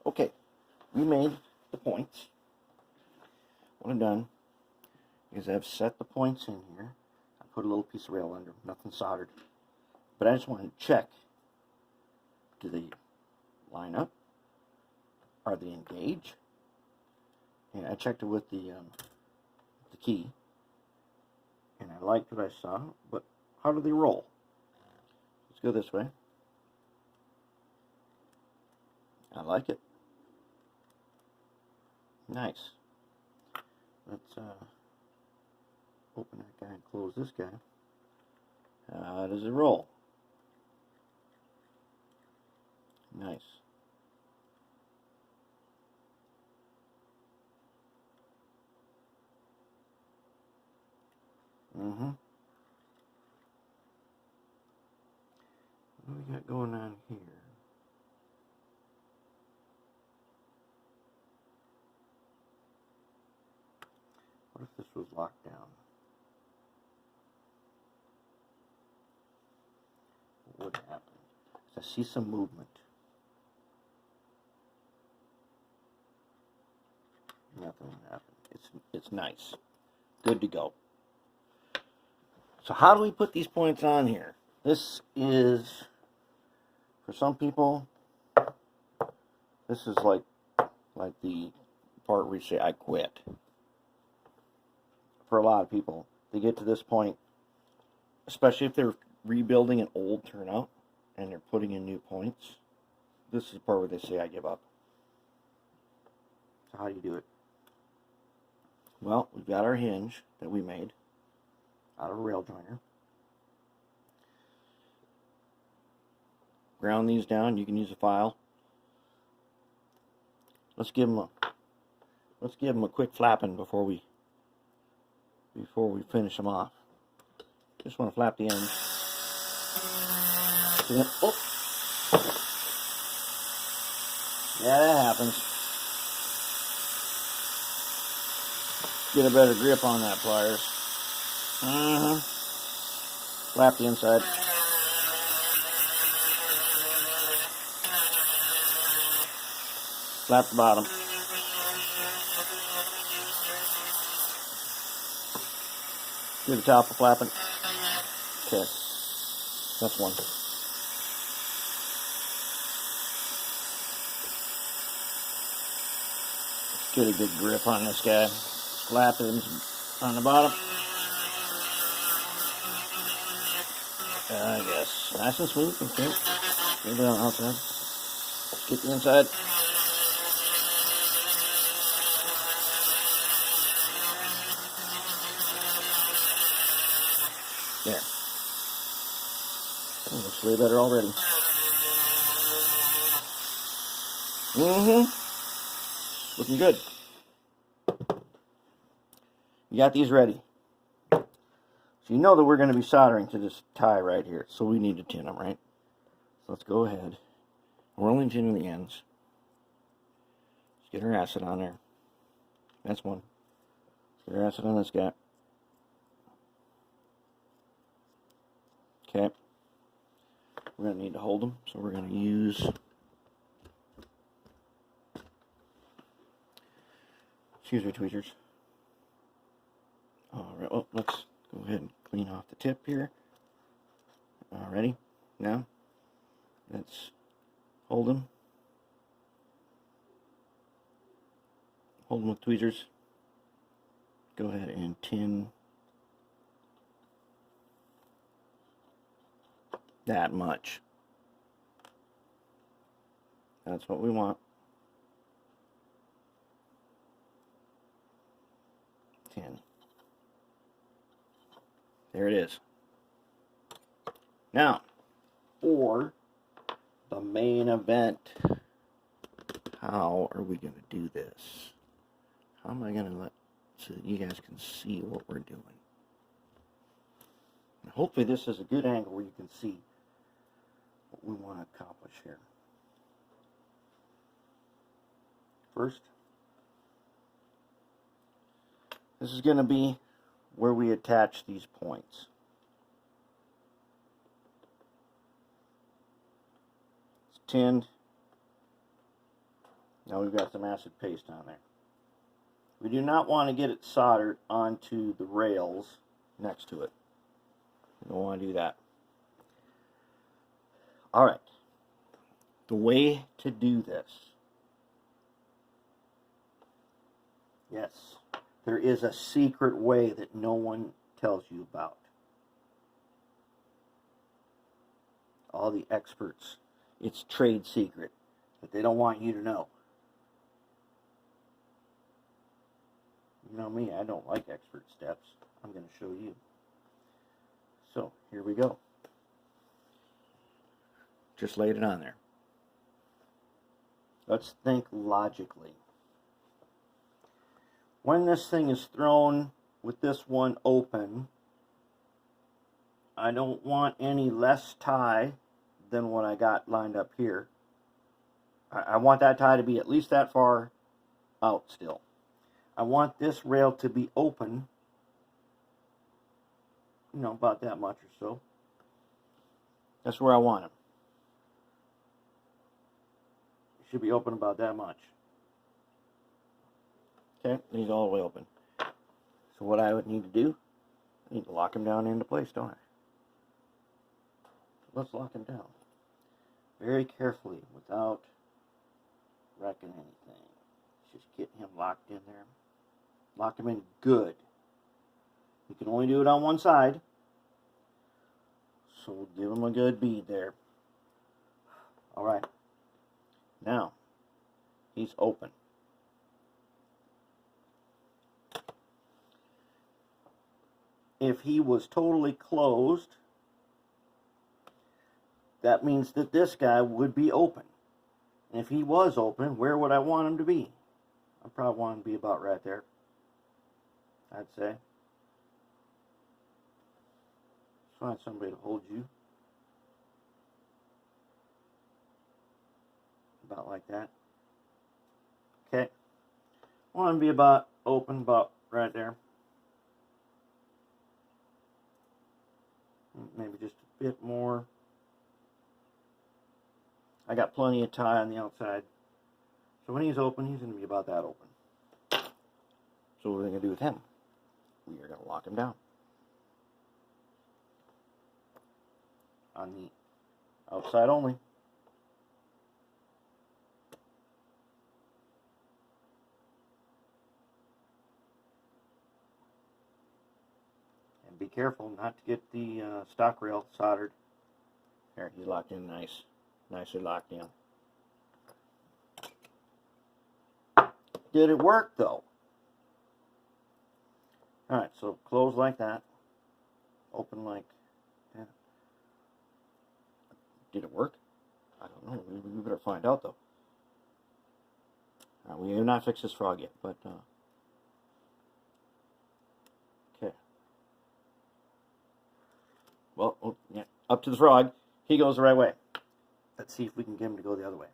Okay, we made the points. What I've done is I've set the points in here. I put a little piece of rail under, nothing soldered. But I just want to check, do they line up? Are they engaged? And I checked it with the key. And I liked what I saw, but how do they roll? Let's go this way. I like it. Nice. Let's open that guy and close this guy. How does it roll? Nice. What do we got going on here? What if this was locked down? What would happen? I see some movement. Nothing will happen. It's nice. Good to go. So how do we put these points on here? This is, for some people, this is like the part where you say, I quit. For a lot of people, they get to this point, especially if they're rebuilding an old turnout and they're putting in new points. This is the part where they say, I give up. So how do you do it? Well, we've got our hinge that we made out of a rail joiner. Ground these down. You can use a file. Let's give them a quick flapping before we finish them off. Just want to flap the ends. Oh. Yeah, that happens. Get a better grip on that pliers. Flap the inside. Flap the bottom. Do the top of flapping. Okay. That's one. Let's get a good grip on this guy. Flap it on the bottom. I guess. Nice and smooth. Okay. Maybe on the outside. Get the inside. There. Oh, looks way better already. Looking good. You got these ready. So you know that we're going to be soldering to this tie right here. So we need to tin them, right? So let's go ahead. We're only tinning the ends. Let's get our acid on there. That's one. Let's get our acid on this guy. Okay. We're going to need to hold them. So we're going to use... Excuse me, tweezers. Alright, well, let's go ahead and clean off the tip here. Alrighty. Now, let's hold them. Hold them with tweezers. Go ahead and tin that much. That's what we want. Tin. There it is. Now, for the main event, how are we going to do this? How am I going to let, so that you guys can see what we're doing? And hopefully this is a good angle where you can see what we want to accomplish here. First, this is going to be where we attach these points. It's tinned. Now we've got some acid paste on there. We do not want to get it soldered onto the rails next to it. We don't want to do that. Alright. The way to do this. Yes. There is a secret way that no one tells you about. All the experts. It's trade secret. But they don't want you to know. You know me, I don't like expert steps. I'm going to show you. So, here we go. Just laid it on there. Let's think logically. When this thing is thrown with this one open, I don't want any less tie than what I got lined up here. I want that tie to be at least that far out still. I want this rail to be open, you know, about that much or so. That's where I want it. It should be open about that much. Okay, he's all the way open. So what I would need to do, I need to lock him down into place, don't I? Let's lock him down. Very carefully, without wrecking anything. Just get him locked in there. Lock him in good. You can only do it on one side. So we'll give him a good bead there. Alright. Now, he's open. If he was totally closed, that means that this guy would be open. And if he was open, where would I want him to be? I probably want him to be about right there, I'd say. Find somebody to hold you. About like that. Okay. I want him to be about open, about right there. Maybe just a bit more. I got plenty of tie on the outside. So when he's open, he's going to be about that open. So what are we going to do with him? We are going to lock him down. On the outside only. And be careful not to get the stock rail soldered. There, he's locked in nice. Nicely locked in. Did it work though? Alright, so close like that. Open like that. Did it work? I don't know. We better find out though. We have not fixed this frog yet, but okay. Well, oh, yeah, up to the frog. He goes the right way. Let's see if we can get him to go the other way.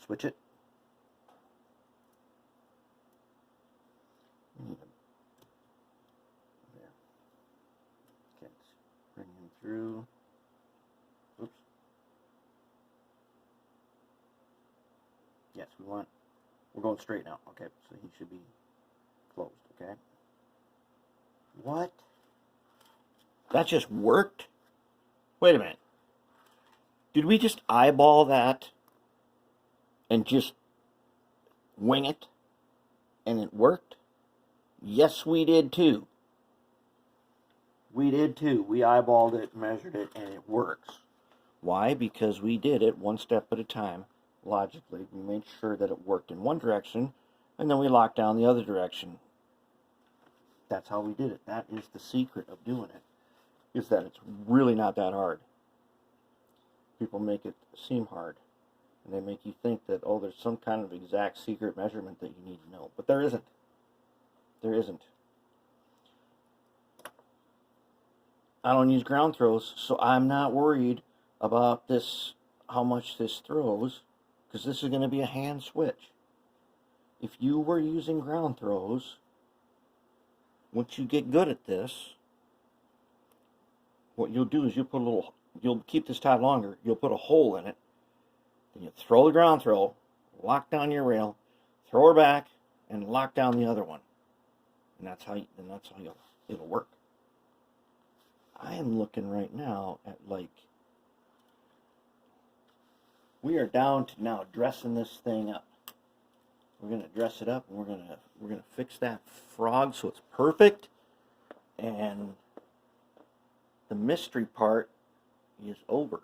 Switch it. There. Okay, let's bring him through. Oops. Yes, we're going straight now. Okay, so he should be closed, okay? What? That just worked? Wait a minute. Did we just eyeball that and just wing it and it worked? Yes, we did too. We did too. We eyeballed it, measured it, and it works. Why? Because we did it one step at a time, logically. We made sure that it worked in one direction, and then we locked down the other direction. That's how we did it. That is the secret of doing it. Is that it's really not that hard. People make it seem hard. And they make you think that, oh, there's some kind of exact secret measurement that you need to know. But there isn't. There isn't. I don't use ground throws, so I'm not worried about this, how much this throws, because this is going to be a hand switch. If you were using ground throws, once you get good at this, what you'll do is you'll keep this tied longer, you'll put a hole in it, Then you throw the ground throw, lock down your rail, throw her back, and lock down the other one. And that's how it'll work. I am looking right now at, like, we are down to now dressing this thing up. We're gonna dress it up, and we're gonna fix that frog so it's perfect. And the mystery part is over.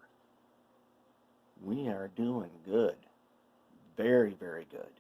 We are doing good. Very, very good.